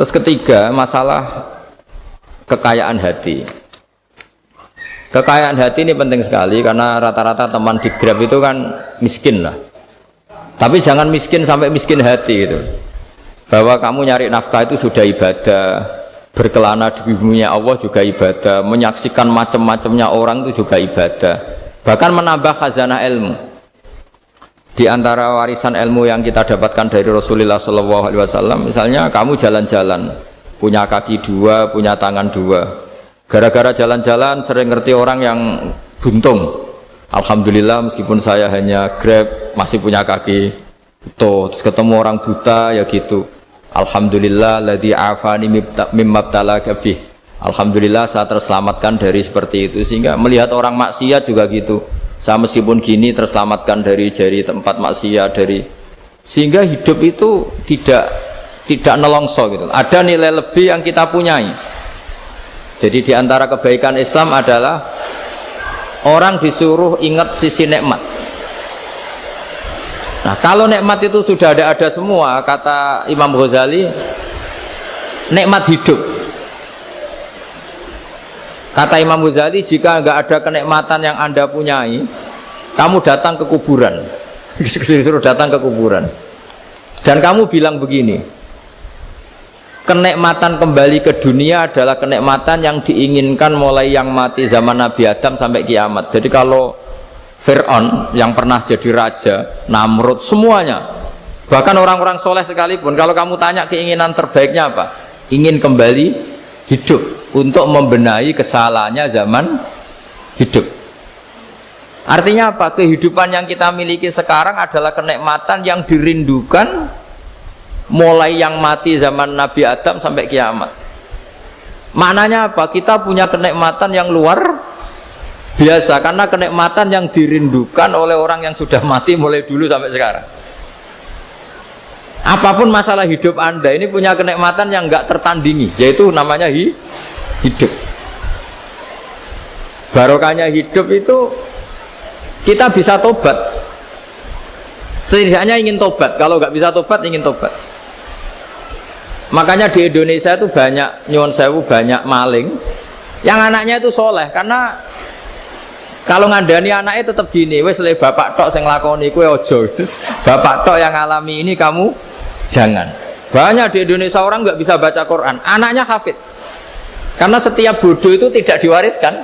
Terus ketiga, masalah kekayaan hati. Kekayaan hati ini penting sekali karena rata-rata teman di Grab itu kan miskin lah. Tapi jangan miskin sampai miskin hati gitu. Bahwa kamu nyari nafkah itu sudah ibadah, berkelana di bumi Allah juga ibadah, menyaksikan macam-macamnya orang itu juga ibadah. Bahkan menambah khazanah ilmu. Di antara warisan ilmu yang kita dapatkan dari Rasulullah SAW, misalnya kamu jalan-jalan, punya kaki dua, punya tangan dua. Gara-gara jalan-jalan sering ngerti orang yang buntung. Alhamdulillah meskipun saya hanya Grab, masih punya kaki utuh. Terus ketemu orang buta ya gitu. Alhamdulillah ladzi afani mimma btalaka bih. Alhamdulillah saya terselamatkan dari seperti itu. Sehingga melihat orang maksiat juga gitu. Saya meskipun gini terselamatkan dari tempat maksiat, sehingga hidup itu tidak nelongso gitu. Ada nilai lebih yang kita punyai. Jadi di antara kebaikan Islam adalah orang disuruh ingat sisi nikmat. Nah, kalau nikmat itu sudah ada semua, kata Imam Ghazali, nikmat hidup. Kata Imam Ghazali, jika nggak ada kenikmatan yang Anda punyai, kamu datang ke kuburan. Disuruh datang ke kuburan. Dan kamu bilang begini, kenikmatan kembali ke dunia adalah kenikmatan yang diinginkan mulai yang mati zaman Nabi Adam sampai kiamat. Jadi kalau Fir'aun yang pernah jadi raja, Namrud, semuanya, bahkan orang-orang soleh sekalipun, kalau kamu tanya keinginan terbaiknya apa? Ingin kembali hidup untuk membenahi kesalahannya zaman hidup. Artinya apa? Kehidupan yang kita miliki sekarang adalah kenikmatan yang dirindukan mulai yang mati zaman Nabi Adam sampai kiamat. Maknanya apa? Kita punya kenikmatan yang luar biasa karena kenikmatan yang dirindukan oleh orang yang sudah mati mulai dulu sampai sekarang. Apapun masalah hidup Anda ini punya kenikmatan yang enggak tertandingi, yaitu namanya hidup. Barokahnya hidup itu kita bisa tobat. Setidaknya ingin tobat. Kalau nggak bisa tobat, ingin tobat. Makanya di Indonesia itu banyak nyuwun sewu, banyak maling yang anaknya itu soleh. Karena kalau ngandani anaknya tetap gini, wes le bapak tok sing lakoni kowe ojo. Bapak tok yang alami ini kamu jangan. Banyak di Indonesia orang nggak bisa baca Quran, anaknya hafid. Karena setiap bodoh itu tidak diwariskan.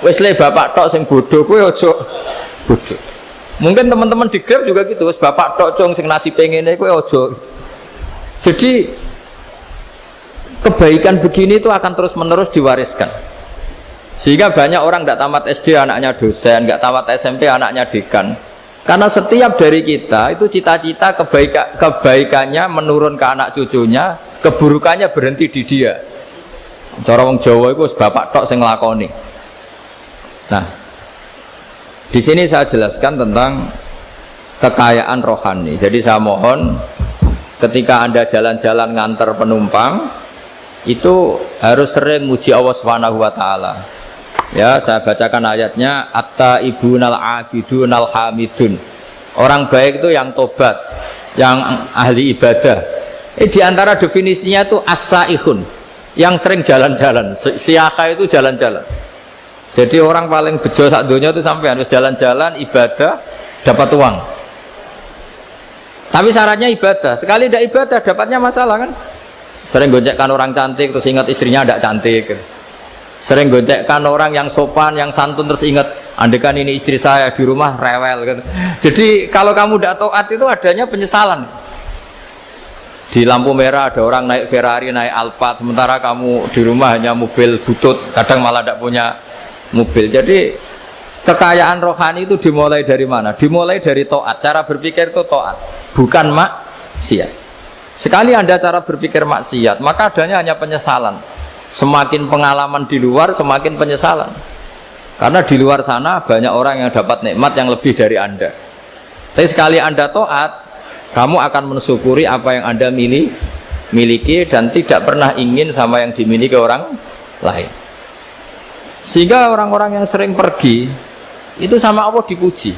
Wes le bapak tok sing bodoh kowe ojo bodoh. Mungkin teman-teman di Grab juga gitu, wes bapak tok cong sing nasi ngene kowe ojo. Jadi kebaikan begini itu akan terus-menerus diwariskan. Sehingga banyak orang tidak tamat SD anaknya dosen, nggak tamat SMP anaknya dekan. Karena setiap dari kita itu cita-cita kebaikannya menurun ke anak cucunya, keburukannya berhenti di dia. Cara wong Jawa itu bapak tok sing nglakoni. Nah, di sini saya jelaskan tentang kekayaan rohani. Jadi saya mohon ketika Anda jalan-jalan nganter penumpang itu harus sering muji Allah Subhanahu wa taala. Ya, saya bacakan ayatnya, at-taibunal abidunal hamidun. Orang baik itu yang tobat, yang ahli ibadah. Di antara definisinya itu as-saihun, yang sering jalan-jalan. Siyaka itu jalan-jalan. Jadi orang paling bejo sak donya itu sampai harus jalan-jalan ibadah dapat uang. Tapi syaratnya ibadah. Sekali tidak ibadah dapatnya masalah kan? Sering goncekkan orang cantik terus ingat istrinya tidak cantik. Sering goncekkan orang yang sopan, yang santun terus ingat andekan ini istri saya di rumah rewel gitu. Jadi kalau kamu tidak taat itu adanya penyesalan. Di lampu merah ada orang naik Ferrari, naik Alphard, sementara kamu di rumah hanya mobil butut, kadang malah tidak punya mobil. Jadi kekayaan rohani itu dimulai dari mana? Dimulai dari taat. Cara berpikir itu taat, bukan maksiat. Sekali Anda cara berpikir maksiat, maka adanya hanya penyesalan. Semakin pengalaman di luar, semakin penyesalan. Karena di luar sana banyak orang yang dapat nikmat yang lebih dari Anda. Tapi sekali Anda taat, kamu akan mensyukuri apa yang Anda miliki dan tidak pernah ingin sama yang dimiliki orang lain. Sehingga orang-orang yang sering pergi itu sama Allah dipuji.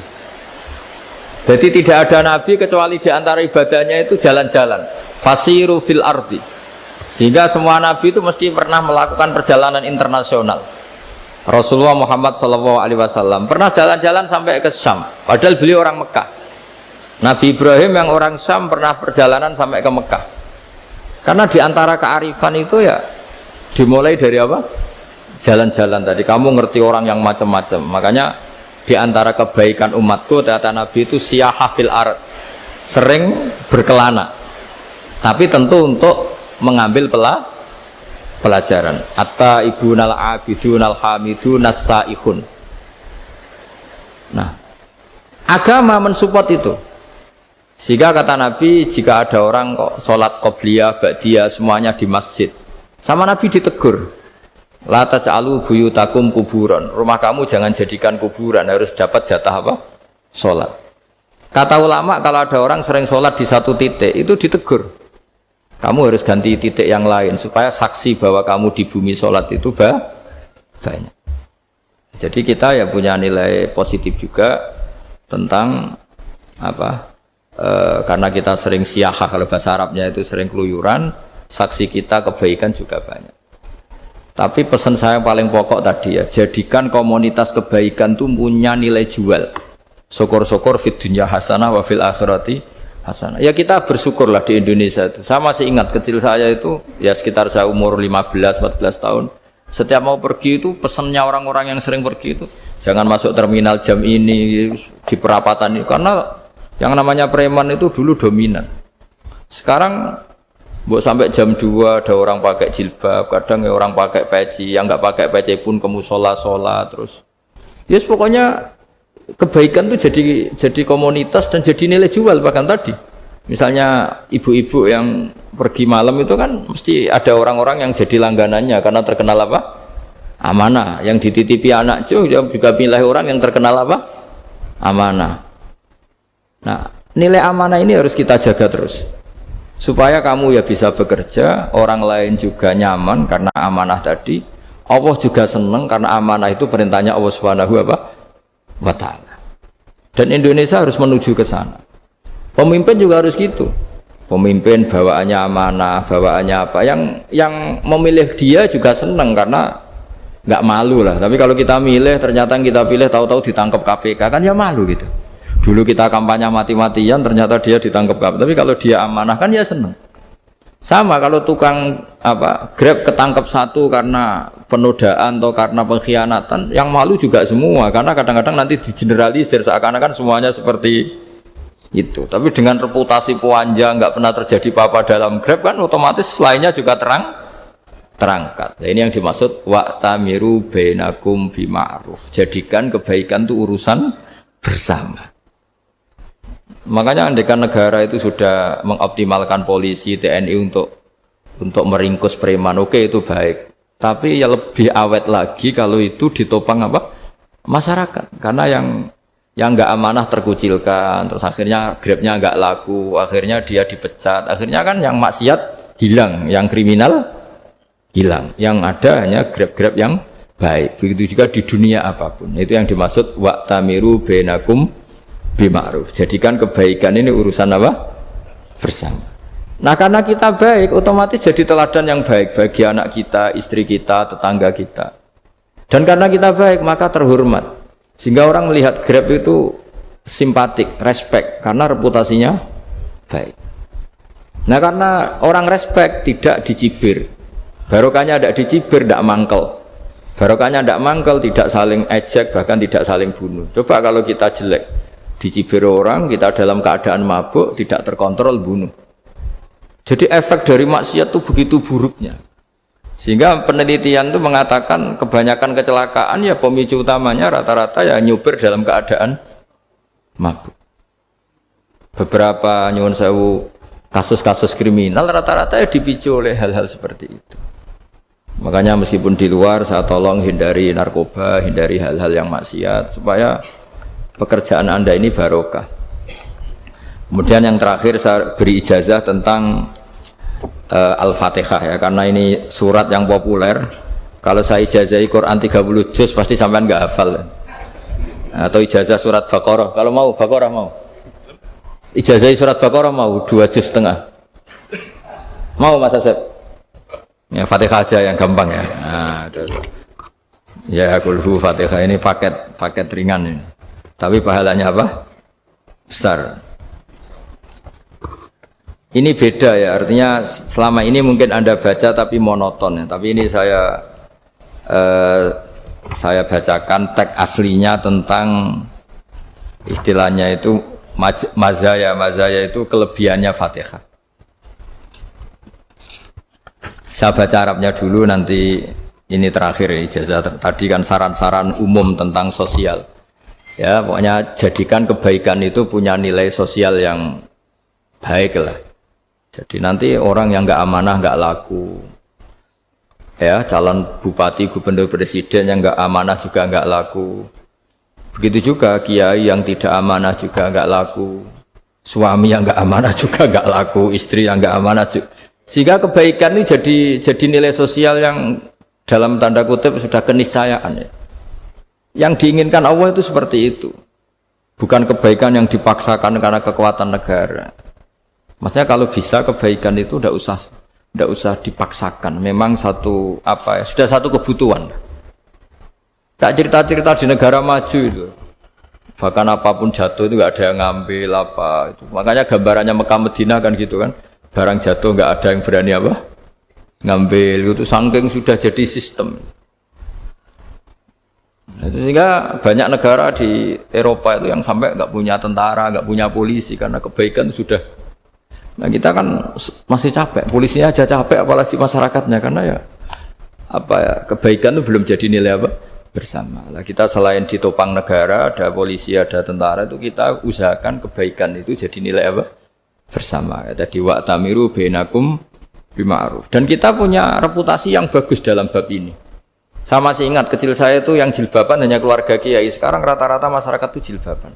Jadi tidak ada nabi kecuali di antara ibadahnya itu jalan-jalan. Fasiru fil ardi. Sehingga semua nabi itu mesti pernah melakukan perjalanan internasional. Rasulullah Muhammad SAW pernah jalan-jalan sampai ke Syam, padahal beliau orang Mekah. Nabi Ibrahim yang orang Syam pernah perjalanan sampai ke Mekah. Karena diantara kearifan itu ya dimulai dari apa? Jalan-jalan tadi. Kamu ngerti orang yang macam-macam. Makanya diantara kebaikan umatku, kata Nabi itu siyaha fil ard, sering berkelana. Tapi tentu untuk mengambil pelajaran. Atta ibunal abidunal hamidun as-saihun. Nah, agama mensupport itu. Sehingga kata Nabi, jika ada orang kok sholat qobliyah, ba'diyah semuanya di masjid, sama Nabi ditegur, la taj'alu buyutakum kuburan, rumah kamu jangan jadikan kuburan, harus dapat jatah apa? Sholat. Kata ulama, kalau ada orang sering sholat di satu titik, itu ditegur, kamu harus ganti titik yang lain supaya saksi bahwa kamu di bumi sholat itu banyak. Jadi kita ya punya nilai positif juga tentang apa? Karena kita sering siyahah, kalau bahasa Arabnya itu sering keluyuran, saksi kita kebaikan juga banyak. Tapi pesan saya paling pokok tadi ya, jadikan komunitas kebaikan itu punya nilai jual. Syukur-syukur fid dunya hasanah wa fil akhirati hasanah. Ya kita bersyukurlah di Indonesia itu. Saya masih ingat kecil saya itu ya sekitar saya umur 15-14 tahun. Setiap mau pergi itu pesannya orang-orang yang sering pergi itu jangan masuk terminal jam ini di perapatan ini, karena yang namanya preman itu dulu dominan. Sekarang sampai jam 2 ada orang pakai jilbab, kadang ya orang pakai peci, yang nggak pakai peci pun ke musola sholat terus. Yes, pokoknya kebaikan itu jadi komunitas dan jadi nilai jual. Bahkan tadi misalnya ibu-ibu yang pergi malam itu kan mesti ada orang-orang yang jadi langganannya karena terkenal apa? Amanah. Yang dititipi anak juga pilih orang yang terkenal apa? Amanah. Nah, nilai amanah ini harus kita jaga terus supaya kamu ya bisa bekerja, orang lain juga nyaman karena amanah tadi, Allah juga senang karena amanah itu perintahnya Allah Subhanahu wa ta'ala. Dan Indonesia harus menuju ke sana. Pemimpin juga harus gitu. Pemimpin bawaannya amanah, bawaannya apa, yang memilih dia juga senang karena nggak malu lah. Tapi kalau kita milih ternyata yang kita pilih tahu-tahu ditangkap KPK kan ya malu gitu. Dulu kita kampanye mati-matian, ternyata dia ditangkap. Tapi kalau dia amanah kan ya seneng. Sama kalau tukang Grab ketangkep satu karena penodaan atau karena pengkhianatan, yang malu juga semua. Karena kadang-kadang nanti digeneralisir seakan-akan semuanya seperti itu. Tapi dengan reputasi panjang, nggak pernah terjadi apa-apa dalam Grab kan otomatis lainnya juga terangkat. Nah, ini yang dimaksud wa'tamiru bainakum bima'ruf. Jadikan kebaikan itu urusan bersama. Makanya andekan negara itu sudah mengoptimalkan polisi, TNI untuk meringkus preman, oke itu baik. Tapi ya lebih awet lagi kalau itu ditopang masyarakat. Karena yang nggak amanah terkucilkan, terus akhirnya Grabnya nggak laku, akhirnya dia dipecat, akhirnya kan yang maksiat hilang, yang kriminal hilang, yang ada hanya Grab yang baik. Begitu juga di dunia apapun. Itu yang dimaksud wa'tamiru bainakum bima'ruf. Jadikan kebaikan ini urusan bersama. Nah, karena kita baik, otomatis jadi teladan yang baik bagi anak kita, istri kita, tetangga kita. Dan karena kita baik, maka terhormat. Sehingga orang melihat Grab itu simpatik, respect, karena reputasinya baik. Nah, karena orang respect tidak dicibir. Barokahnya tidak dicibir, tidak mangkel. Barokahnya tidak mangkel, tidak saling ejek, bahkan tidak saling bunuh. Coba kalau kita jelek, dicibir orang, kita dalam keadaan mabuk, tidak terkontrol, bunuh. Jadi efek dari maksiat itu begitu buruknya. Sehingga penelitian itu mengatakan kebanyakan kecelakaan ya pemicu utamanya rata-rata ya nyupir dalam keadaan mabuk. Beberapa nyuwun sewu kasus-kasus kriminal rata-rata ya dipicu oleh hal-hal seperti itu. Makanya meskipun di luar saya tolong hindari narkoba, hindari hal-hal yang maksiat supaya pekerjaan Anda ini barokah. Kemudian yang terakhir saya beri ijazah tentang Al-Fatihah ya, karena ini surat yang populer. Kalau saya ijazahi Quran 30 juz pasti sampean nggak hafal. Atau ijazah surat Baqarah. Kalau mau Baqarah mau. Ijazahi surat Baqarah mau 2 juz setengah. Mau Mas Asep? Ya Fatihah aja yang gampang ya. Nah, ya kulhu Fatihah ini paket ringan ini. Tapi pahalanya apa? Besar. Ini beda ya, artinya selama ini mungkin Anda baca tapi monoton ya. Tapi ini saya bacakan teks aslinya tentang istilahnya itu mazaya itu kelebihannya Fatihah. Saya baca Arabnya dulu, nanti ini terakhir ijazah. Tadi kan saran-saran umum tentang sosial. Ya, pokoknya jadikan kebaikan itu punya nilai sosial yang baik lah. Jadi nanti orang yang nggak amanah nggak laku. Ya, calon bupati, gubernur, presiden yang nggak amanah juga nggak laku. Begitu juga kiai yang tidak amanah juga nggak laku. Suami yang nggak amanah juga nggak laku. Istri yang nggak amanah juga. Sehingga kebaikan ini jadi nilai sosial yang dalam tanda kutip sudah keniscayaan ya. Yang diinginkan Allah itu seperti itu. Bukan kebaikan yang dipaksakan karena kekuatan negara. Maksudnya kalau bisa kebaikan itu tidak usah dipaksakan. Memang sudah satu kebutuhan. Tak cerita-cerita di negara maju itu. Bahkan apapun jatuh itu nggak ada yang ngambil apa itu. Makanya gambarannya Mekah Medina kan gitu kan. Barang jatuh nggak ada yang berani apa ngambil itu, saking sudah jadi sistem. Sehingga banyak negara di Eropa itu yang sampai nggak punya tentara, nggak punya polisi karena kebaikan sudah. Nah kita kan masih capek, polisinya aja capek, apalagi masyarakatnya, karena ya kebaikan itu belum jadi nilai bersama. Nah, kita selain ditopang negara, ada polisi, ada tentara, itu kita usahakan kebaikan itu jadi nilai bersama. Tadi wa'tamiru bainakum bima'ruf. Dan kita punya reputasi yang bagus dalam bab ini. Saya masih ingat kecil saya itu yang jilbaban hanya keluarga kiai. Sekarang rata-rata masyarakat itu jilbaban.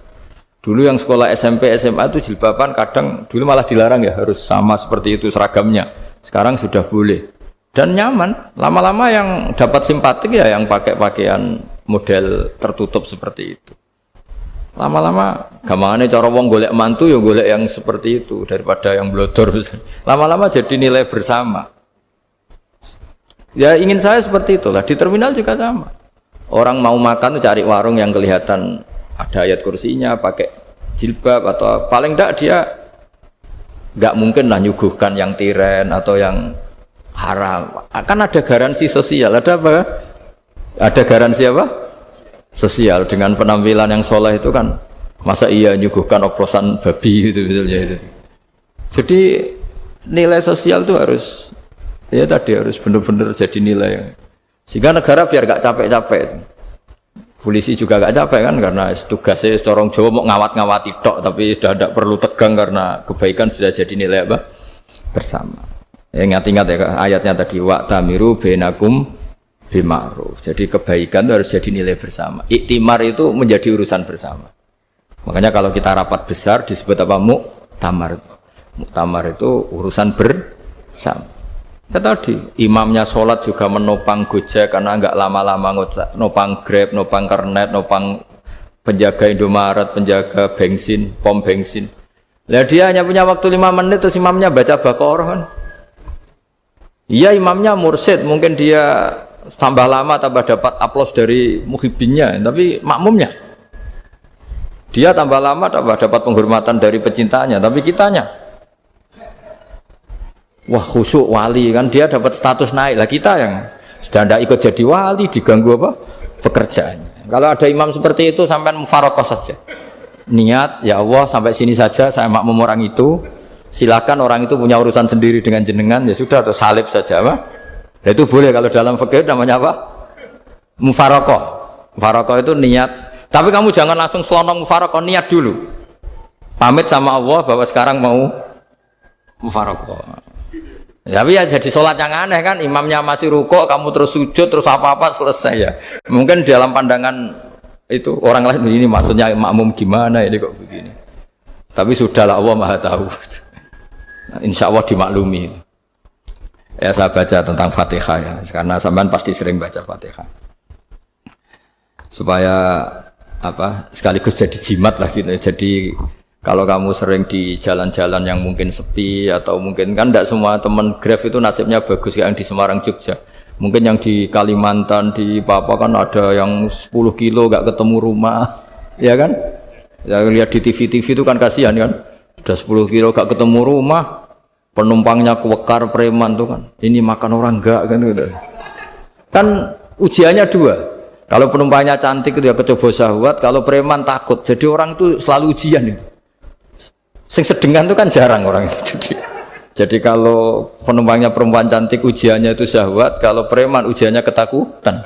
Dulu yang sekolah SMP, SMA itu jilbaban kadang dulu malah dilarang ya, harus sama seperti itu seragamnya. Sekarang sudah boleh. Dan nyaman. Lama-lama yang dapat simpatik ya yang pakai pakaian model tertutup seperti itu. Lama-lama gampangane cara wong golek mantu ya golek yang seperti itu daripada yang blodor. Lama-lama jadi nilai bersama. Ya ingin saya seperti itulah. Di terminal juga sama. Orang mau makan cari warung yang kelihatan ada ayat kursinya, pakai jilbab, atau paling tidak dia nggak mungkin lah nyuguhkan yang tiren atau yang haram. Akan ada garansi sosial. Ada apa? Ada garansi apa? Sosial. Dengan penampilan yang soleh itu kan, masa iya nyuguhkan oplosan babi gitu misalnya itu. Jadi nilai sosial itu harus harus benar-benar jadi nilai. Sehingga negara biar gak capek-capek. Polisi juga gak capek kan, karena tugasnya corong Jawa mau ngawat-ngawati tok, tapi sudah tidak perlu tegang karena kebaikan sudah jadi nilai bersama. Ingat-ingat ya ayatnya tadi, wa'tamiru bainakum bima'ruf. Jadi kebaikan itu harus jadi nilai bersama. Iktimar itu menjadi urusan bersama. Makanya kalau kita rapat besar disebut apa? Muktamar. Muktamar itu urusan bersama. Ya tadi imamnya sholat juga menopang Gojek karena nggak lama-lama nopang Grab, nopang Kernet, nopang penjaga Indomaret, penjaga bensin, pom bensin. Lah dia hanya punya waktu 5 menit terus imamnya baca Baqarah kan. Iya imamnya mursyid, mungkin dia tambah lama tambah dapat aplaus dari muhibbinnya, tapi makmumnya dia tambah lama tambah dapat penghormatan dari pecintanya, tapi kitanya wah khusyuk wali kan, dia dapat status naik lah, kita yang sudah tidak ikut jadi wali diganggu apa pekerjaannya. Kalau ada imam seperti itu sampai mufaroqah saja, niat ya Allah sampai sini saja saya makmum orang itu, silakan orang itu punya urusan sendiri dengan jenengan ya sudah, atau salib saja apa. Nah, itu boleh kalau dalam fikih namanya apa? Mufaroqah. Mufaroqah itu niat, tapi kamu jangan langsung selonong mufaroqah, niat dulu pamit sama Allah bahwa sekarang mau mufaroqah. Tapi ya jadi sholat yang aneh kan, imamnya masih rukuk, kamu terus sujud, terus apa-apa selesai ya. Mungkin dalam pandangan itu orang lain begini, maksudnya makmum gimana ini kok begini. Tapi sudahlah, Allah Maha tahu. Insya Allah dimaklumi. Ya saya baca tentang Fatihah ya, karena sampean pasti sering baca Fatihah. Supaya sekaligus jadi jimat lah gitu, jadi Kalau kamu sering di jalan-jalan yang mungkin sepi atau mungkin kan tidak semua teman Grab itu nasibnya bagus yang di Semarang Jogja. Mungkin yang di Kalimantan di Papua kan ada yang 10 kilo gak ketemu rumah, ya kan? Ya lihat di TV-TV itu kan kasihan kan. Sudah 10 kilo gak ketemu rumah, penumpangnya kuwekar preman tuh kan. Ini makan orang enggak kan gitu. Kan ujiannya dua. Kalau penumpangnya cantik itu ya kecoba syahwat, kalau preman takut. Jadi orang itu selalu ujian itu. Sing sedengan itu kan jarang orang itu. Jadi kalau penumpangnya perempuan cantik ujiannya itu syahwat, kalau preman ujiannya ketakutan.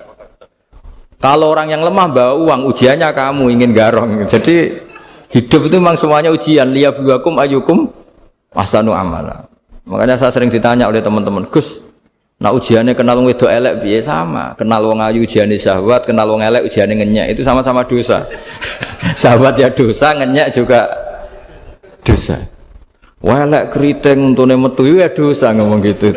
Kalau orang yang lemah bawa uang ujiannya kamu ingin garong. Jadi hidup itu memang semuanya ujian. Liyabluwakum ayyukum ahsanu amala. Makanya saya sering ditanya oleh teman-teman, Gus, nah ujiannya kenal wong wedok elek piye sama? Kenal wong ayu ujiannya syahwat, kenal wong elek ujiannya ngenyek, itu sama-sama dosa. Syahwat ya dosa, ngenyek juga dosa. Welek keriting untune metu ya dosa ngomong gitu.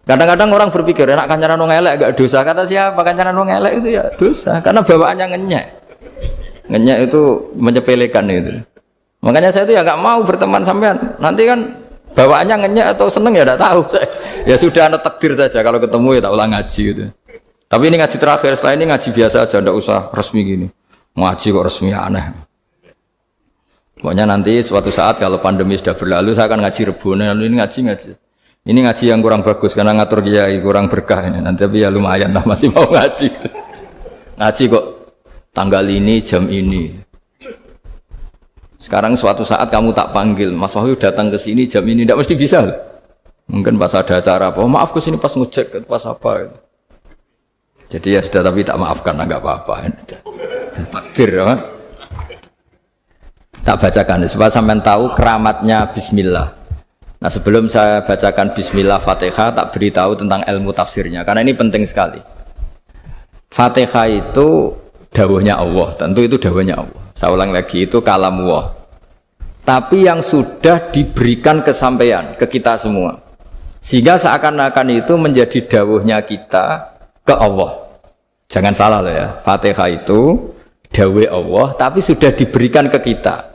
Kadang-kadang orang berpikir enak kancanan wong elek gak dosa. Kata siapa kancanan wong elek itu ya dosa karena bawaannya ngenyek. Ngenyek itu menyepelekan itu. Makanya saya itu ya nggak mau berteman sampean. Nanti kan bawaannya ngenyek atau seneng ya tidak tahu. Ya sudah ada takdir saja kalau ketemu ya tak ulang ngaji gitu. Tapi ini ngaji terakhir, setelah ini ngaji biasa aja, tidak usah resmi gini. Ngaji kok resmi aneh. Pokoknya nanti suatu saat kalau pandemi sudah berlalu saya akan ngaji Rebone, lalu ini ngaji. Ini ngaji yang kurang bagus karena ngatur kiai kurang berkah ini. Nanti tapi ya lumayan lah masih mau ngaji. Ngaji kok tanggal ini jam ini. Sekarang suatu saat kamu tak panggil, Mas Wahyu datang ke sini jam ini tidak mesti bisa. Mungkin pas ada acara apa, oh, maaf ke sini pas ngecek pas apa. Jadi ya sudah tapi tak maafkan enggak apa-apa. Takdir ya. Tak bacakan supaya sampean tahu keramatnya bismillah. Nah, sebelum saya bacakan bismillah Fatihah, tak beritahu tentang ilmu tafsirnya karena ini penting sekali. Fatihah itu dawuhnya Allah, tentu itu dawuhnya Allah. Saya ulang lagi, itu kalam Allah. Tapi yang sudah diberikan kesampaian ke kita semua. Sehingga seakan-akan itu menjadi dawuhnya kita ke Allah. Jangan salah loh ya. Fatihah itu dawuh Allah tapi sudah diberikan ke kita.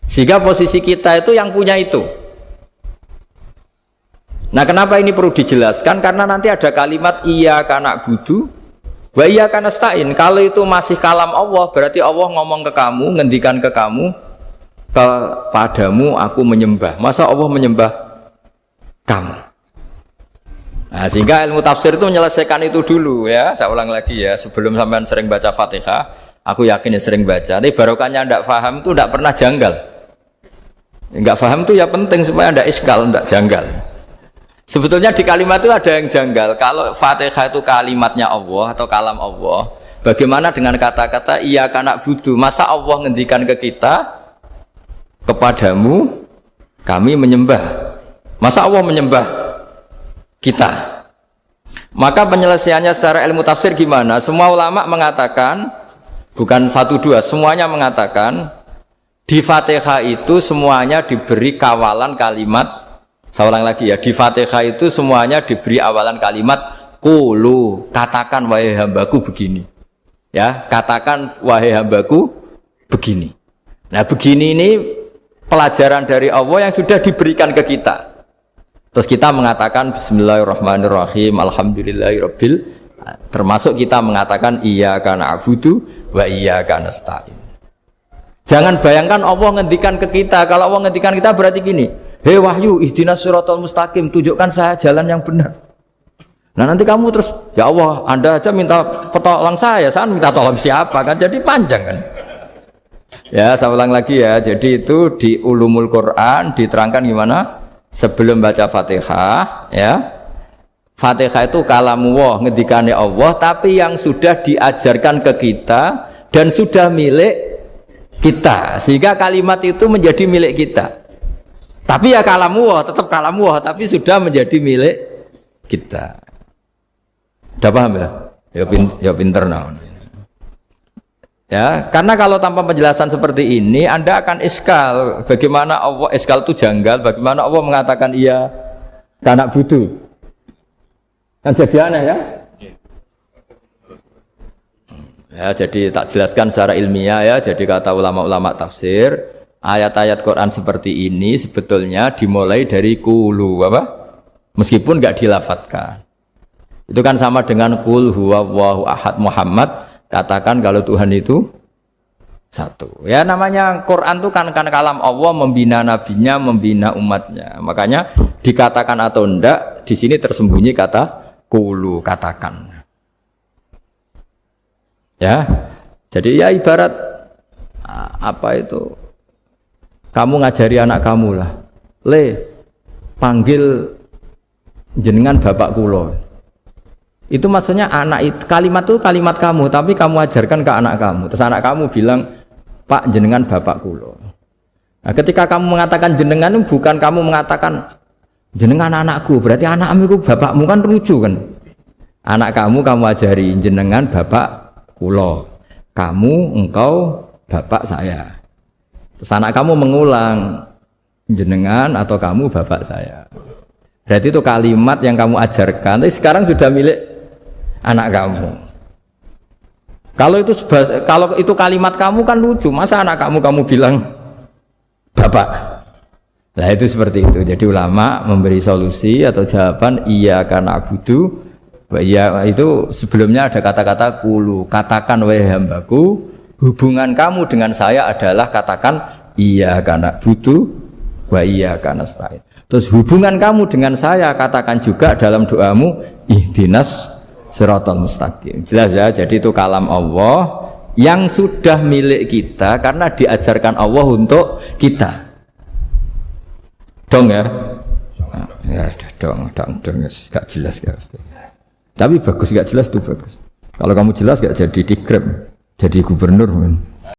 Sehingga posisi kita itu yang punya itu. Nah, kenapa ini perlu dijelaskan? Karena nanti ada kalimat iyyaka na'budu wa iyyaka nasta'in. Kalau itu masih kalam Allah, berarti Allah ngomong ke kamu, ngendikan ke kamu, kepadamu aku menyembah. Masa Allah menyembah kamu? Nah, sehingga ilmu tafsir itu menyelesaikan itu dulu ya. Saya ulang lagi ya, sebelum sampean sering baca Fatihah, aku yakin ya sering baca. Tapi barokahnya tidak paham itu tidak pernah janggal. Enggak paham itu ya penting supaya tidak iskal, tidak janggal. Sebetulnya di kalimat itu ada yang janggal. Kalau Fatihah itu kalimatnya Allah atau kalam Allah, bagaimana dengan kata-kata iyyaka na'budu? Masa Allah ngendikan ke kita, kepadamu kami menyembah. Masa Allah menyembah kita? Maka penyelesaiannya secara ilmu tafsir gimana? Semua ulama mengatakan, bukan satu dua, semuanya mengatakan di Fatihah itu semuanya diberi kawalan kalimat. Saya ulang lagi ya, di Fatihah itu semuanya diberi awalan kalimat qulu, katakan wahai hambaku begini. Ya, katakan wahai hambaku begini. Nah, begini ini pelajaran dari Allah yang sudah diberikan ke kita. Terus kita mengatakan bismillahirrahmanirrahim, alhamdulillahirabbil, termasuk kita mengatakan iyyaka na'budu wa iyyaka nasta'in. Jangan bayangkan Allah ngendikan ke kita. Kalau Allah ngendikan kita berarti gini, hei Wahyu, ihdinas siratal mustaqim, tunjukkan saya jalan yang benar. Nah, nanti kamu terus, ya Allah, Anda aja minta tolong saya minta tolong siapa kan? Jadi panjang kan? Ya, saya ulang lagi ya. Jadi itu di Ulumul Quran diterangkan gimana? Sebelum baca Fatihah, ya. Fatihah itu kalamullah, ngendikane Allah, tapi yang sudah diajarkan ke kita dan sudah milik kita, sehingga kalimat itu menjadi milik kita. Tapi ya kalamullah, tetap kalamullah, tapi sudah menjadi milik kita. Udah paham ya? Ya pinter nah. Ya, karena kalau tanpa penjelasan seperti ini, Anda akan iskal. Bagaimana Allah, iskal itu janggal, bagaimana Allah mengatakan iya karena butuh. Kan jadi aneh ya? Ya, jadi tak jelaskan secara ilmiah ya. Jadi kata ulama-ulama tafsir, ayat-ayat Quran seperti ini sebetulnya dimulai dari qulu apa? Meskipun enggak dilafatkan. Itu kan sama dengan qul huwallahu ahad Muhammad, katakan kalau Tuhan itu satu. Ya namanya Quran itu kan kalam Allah, membina nabinya, membina umatnya. Makanya dikatakan atau enggak, di sini tersembunyi kata qulu, katakan. Ya. Jadi ya ibarat apa itu? Kamu ngajari anak kamu lah. Panggil jenengan bapak kula. Itu maksudnya anak itu kalimat kamu, tapi kamu ajarkan ke anak kamu. Terus anak kamu bilang, Pak jenengan bapak kula. Nah, ketika kamu mengatakan jenengan, bukan kamu mengatakan jenengan anakku, berarti anakmu itu bapakmu, kan lucu kan? Anak kamu ajari jenengan bapak kula. Kamu engkau bapak saya. Terus anak kamu mengulang jenengan atau kamu bapak saya. Berarti itu kalimat yang kamu ajarkan, tapi sekarang sudah milik anak kamu. Kalau itu kalimat kamu kan lucu, masa anak kamu bilang bapak. Nah itu seperti itu. Jadi ulama memberi solusi atau jawaban iyyaka na'budu wa iya, itu sebelumnya ada kata-kata qulu, katakan wahai hambaku, hubungan kamu dengan saya adalah katakan iyyaka na'budu wa iyyaka nasta'in. Terus hubungan kamu dengan saya katakan juga dalam doamu ihdinas siratal mustaqim. Jelas ya, jadi itu kalam Allah yang sudah milik kita karena diajarkan Allah untuk kita. Dong ya? Ya dong, gak jelas gak. Tapi bagus, gak jelas tuh bagus. Kalau kamu jelas gak jadi digrab, jadi gubernur.